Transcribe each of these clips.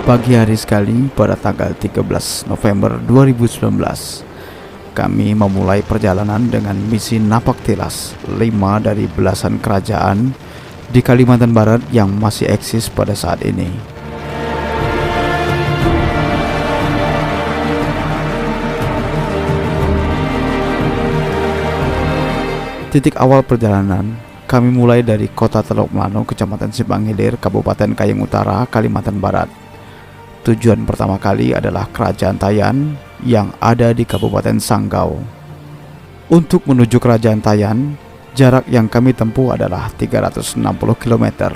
Pagi hari sekali pada tanggal 13 November 2019, kami memulai perjalanan dengan misi napak tilas 5 dari belasan kerajaan di Kalimantan Barat yang masih eksis pada saat ini. Titik awal perjalanan, kami mulai dari kota Teluk Melano, Kecamatan Simpang Hilir, Kabupaten Kayong Utara, Kalimantan Barat. Tujuan pertama kali adalah Kerajaan Tayan yang ada di Kabupaten Sanggau. Untuk menuju Kerajaan Tayan, jarak yang kami tempuh adalah 360 km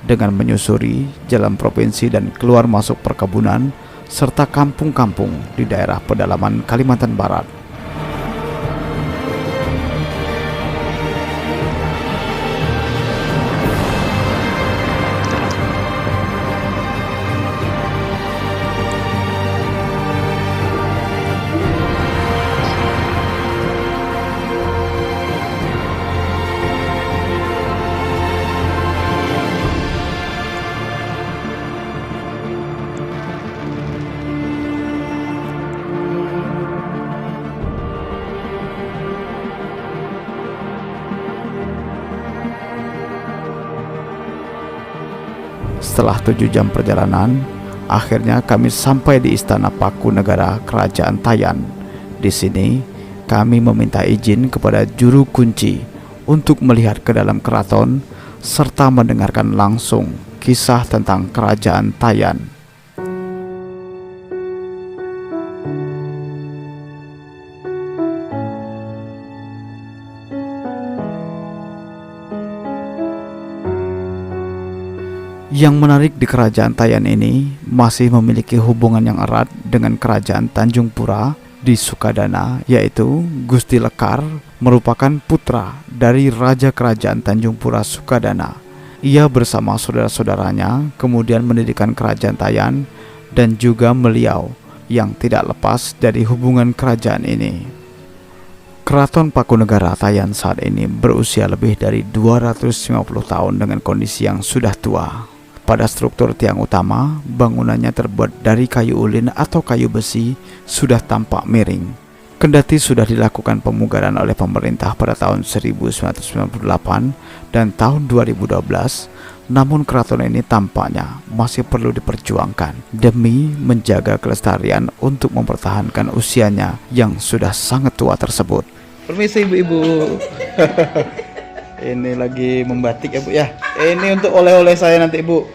dengan menyusuri jalan provinsi dan keluar masuk perkebunan serta kampung-kampung di daerah pedalaman Kalimantan Barat. Setelah 7 jam perjalanan, akhirnya kami sampai di Istana Paku Negara Kerajaan Tayan. Di sini, kami meminta izin kepada juru kunci untuk melihat ke dalam keraton serta mendengarkan langsung kisah tentang Kerajaan Tayan. Yang menarik di Kerajaan Tayan ini masih memiliki hubungan yang erat dengan Kerajaan Tanjung Pura di Sukadana, yaitu Gusti Lekar merupakan putra dari Raja Kerajaan Tanjung Pura Sukadana. Ia bersama saudara-saudaranya kemudian mendirikan Kerajaan Tayan dan juga Meliau yang tidak lepas dari hubungan kerajaan ini. Keraton Pakunegara Tayan saat ini berusia lebih dari 250 tahun dengan kondisi yang sudah tua. Pada struktur tiang utama, bangunannya terbuat dari kayu ulin atau kayu besi sudah tampak miring. Kendati sudah dilakukan pemugaran oleh pemerintah pada tahun 1998 dan tahun 2012, namun keraton ini tampaknya masih perlu diperjuangkan demi menjaga kelestarian untuk mempertahankan usianya yang sudah sangat tua tersebut. Permisi ibu-ibu. Ini lagi membatik ya Bu ya. Ini untuk oleh-oleh saya nanti Bu.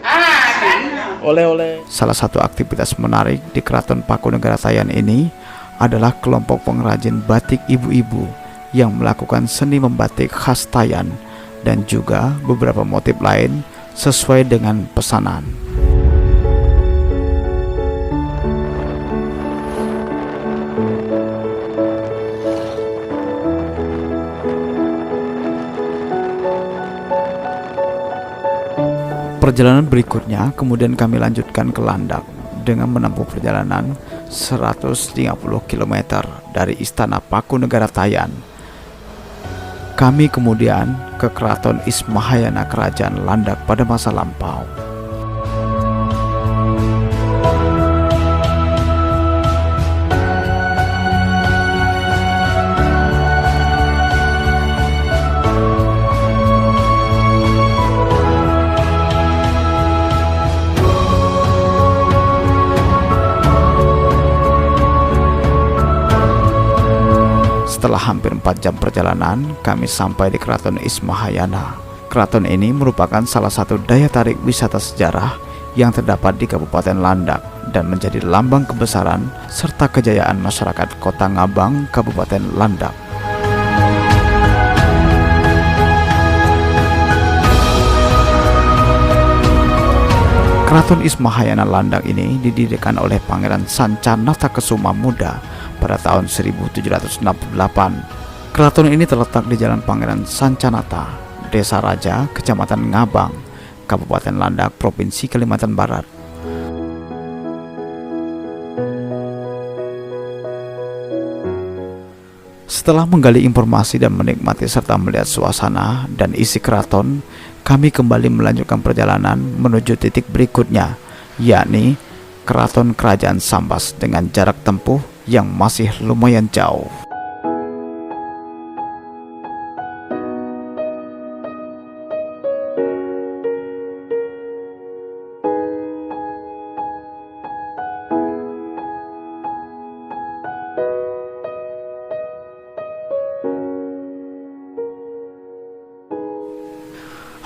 Oleh-oleh. Salah satu aktivitas menarik di Keraton Pakunegara Tayan ini adalah kelompok pengrajin batik ibu-ibu yang melakukan seni membatik khas Tayan dan juga beberapa motif lain sesuai dengan pesanan. Perjalanan berikutnya kemudian kami lanjutkan ke Landak dengan menempuh perjalanan 150 km dari Istana Pakunegara Tayan. Kami kemudian ke Keraton Ismahayana Kerajaan Landak pada masa lampau. Setelah hampir 4 jam perjalanan, kami sampai di Keraton Ismahayana. Keraton ini merupakan salah satu daya tarik wisata sejarah yang terdapat di Kabupaten Landak dan menjadi lambang kebesaran serta kejayaan masyarakat Kota Ngabang, Kabupaten Landak. Keraton Ismahayana Landak ini didirikan oleh Pangeran Sancanata Kesuma Muda pada tahun 1768. Keraton ini terletak di Jalan Pangeran Sancanata, Desa Raja, Kecamatan Ngabang, Kabupaten Landak, Provinsi Kalimantan Barat. Setelah menggali informasi dan menikmati serta melihat suasana dan isi keraton, kami kembali melanjutkan perjalanan menuju titik berikutnya, yakni keraton kerajaan Sambas dengan jarak tempuh yang masih lumayan jauh.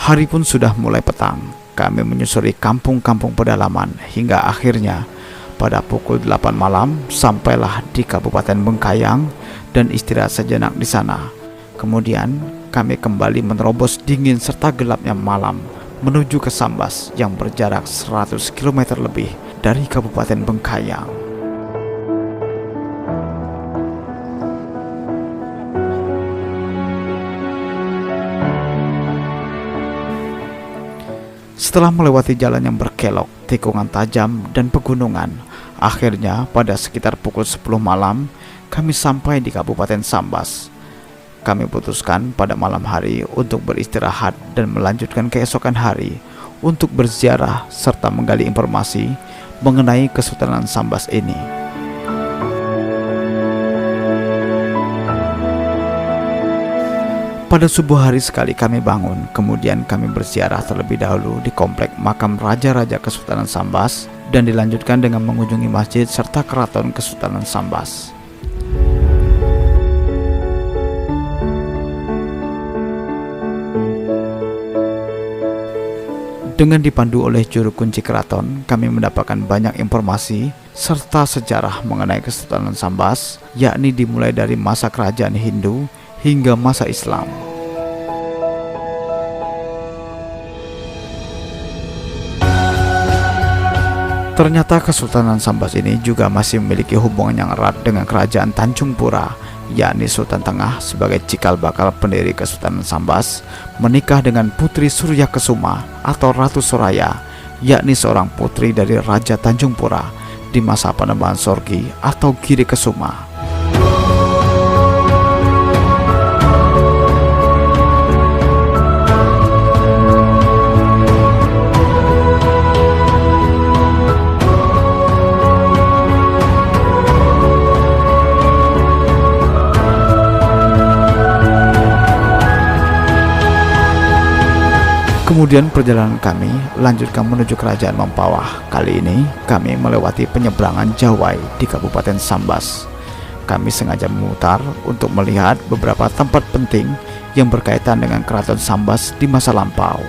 Hari pun sudah mulai petang. Kami menyusuri kampung-kampung pedalaman hingga akhirnya pada pukul 8 malam sampailah di Kabupaten Bengkayang dan istirahat sejenak di sana. Kemudian kami kembali menerobos dingin serta gelapnya malam menuju ke Sambas yang berjarak 100 km lebih dari Kabupaten Bengkayang. Setelah melewati jalan yang berkelok, tikungan tajam, dan pegunungan, akhirnya pada sekitar pukul 10 malam, kami sampai di Kabupaten Sambas. Kami putuskan pada malam hari untuk beristirahat dan melanjutkan keesokan hari untuk berziarah serta menggali informasi mengenai Kesultanan Sambas ini. Pada subuh hari sekali kami bangun, kemudian kami berziarah terlebih dahulu di komplek makam Raja-Raja Kesultanan Sambas dan dilanjutkan dengan mengunjungi masjid serta keraton Kesultanan Sambas. Dengan dipandu oleh juru kunci keraton, kami mendapatkan banyak informasi serta sejarah mengenai Kesultanan Sambas, yakni dimulai dari masa kerajaan Hindu hingga masa Islam. Ternyata Kesultanan Sambas ini juga masih memiliki hubungan yang erat dengan kerajaan Tanjung Pura, yakni Sultan Tengah sebagai cikal bakal pendiri Kesultanan Sambas menikah dengan Putri Surya Kesuma atau Ratu Soraya, yakni seorang putri dari Raja Tanjung Pura di masa Panembahan Sorgi atau Giri Kesuma. Kemudian perjalanan kami lanjutkan menuju Kerajaan Mempawah. Kali ini kami melewati penyeberangan Jawai di Kabupaten Sambas. Kami sengaja memutar untuk melihat beberapa tempat penting yang berkaitan dengan Keraton Sambas di masa lampau.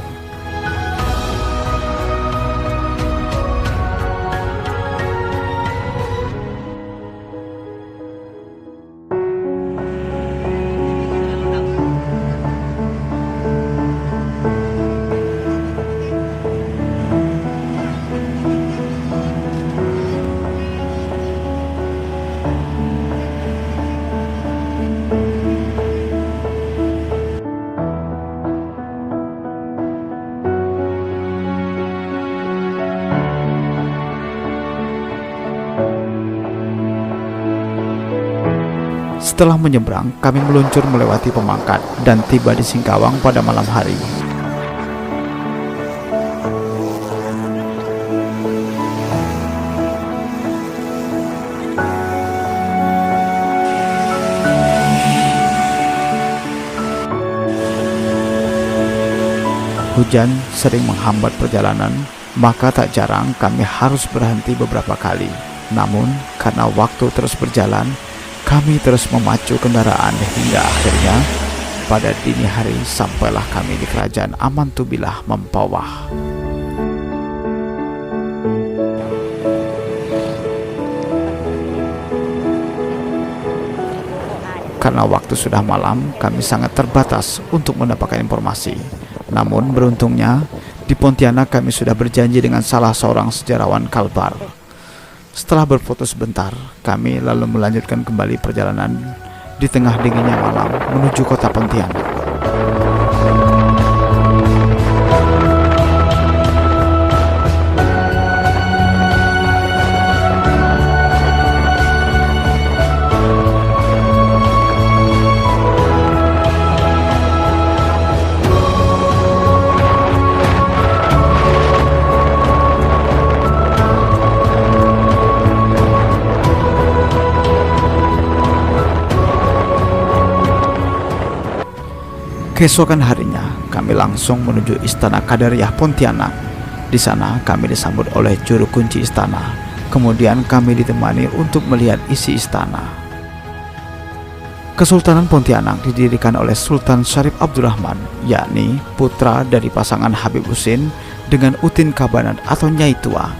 Setelah menyeberang, kami meluncur melewati Pemangkat dan tiba di Singkawang pada malam hari. Hujan sering menghambat perjalanan, maka tak jarang kami harus berhenti beberapa kali. Namun, karena waktu terus berjalan, kami terus memacu kendaraan hingga akhirnya pada dini hari sampailah kami di Kerajaan Amantubilah Mempawah. Karena waktu sudah malam, kami sangat terbatas untuk mendapatkan informasi. Namun beruntungnya, di Pontianak kami sudah berjanji dengan salah seorang sejarawan Kalbar. Setelah berfoto sebentar, kami lalu melanjutkan kembali perjalanan di tengah dinginnya malam menuju kota Pontianak. Keesokan harinya, kami langsung menuju Istana Qadariyah Pontianak. Di sana kami disambut oleh juru kunci istana. Kemudian kami ditemani untuk melihat isi istana. Kesultanan Pontianak didirikan oleh Sultan Syarif Abdurrahman, yakni putra dari pasangan Habib Husin dengan Utin Kabanan atau Nyai Tua.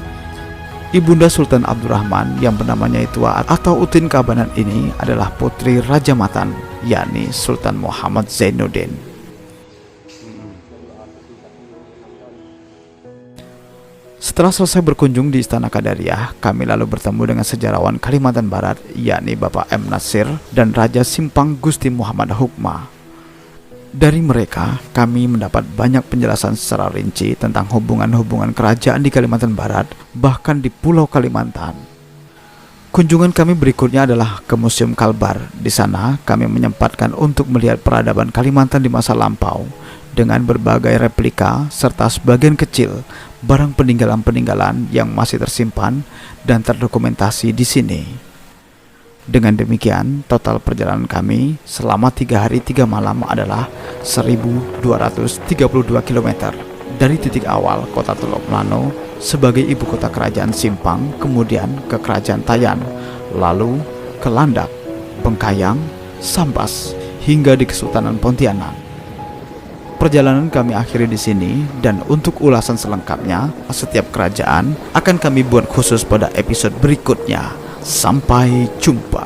Ibunda Sultan Abdurrahman yang bernama Nyai Tua atau Utin Kabanan ini adalah putri Raja Matan, yakni Sultan Muhammad Zainuddin. Setelah selesai berkunjung di Istana Qadariyah, kami lalu bertemu dengan sejarawan Kalimantan Barat, yakni Bapak M. Nasir dan Raja Simpang Gusti Muhammad Hukma. Dari mereka, kami mendapat banyak penjelasan secara rinci tentang hubungan-hubungan kerajaan di Kalimantan Barat, bahkan di Pulau Kalimantan. Kunjungan kami berikutnya adalah ke Museum Kalbar. Di sana, kami menyempatkan untuk melihat peradaban Kalimantan di masa lampau, dengan berbagai replika serta sebagian kecil barang peninggalan-peninggalan yang masih tersimpan dan terdokumentasi di sini. Dengan demikian, total perjalanan kami selama 3 hari 3 malam adalah 1232 km dari titik awal kota Teluk Melano sebagai ibu kota kerajaan Simpang, kemudian ke kerajaan Tayan, lalu ke Landak, Bengkayang, Sambas, hingga di Kesultanan Pontianak. Perjalanan kami akhiri di sini, dan untuk ulasan selengkapnya setiap kerajaan akan kami buat khusus pada episode berikutnya. Sampai jumpa.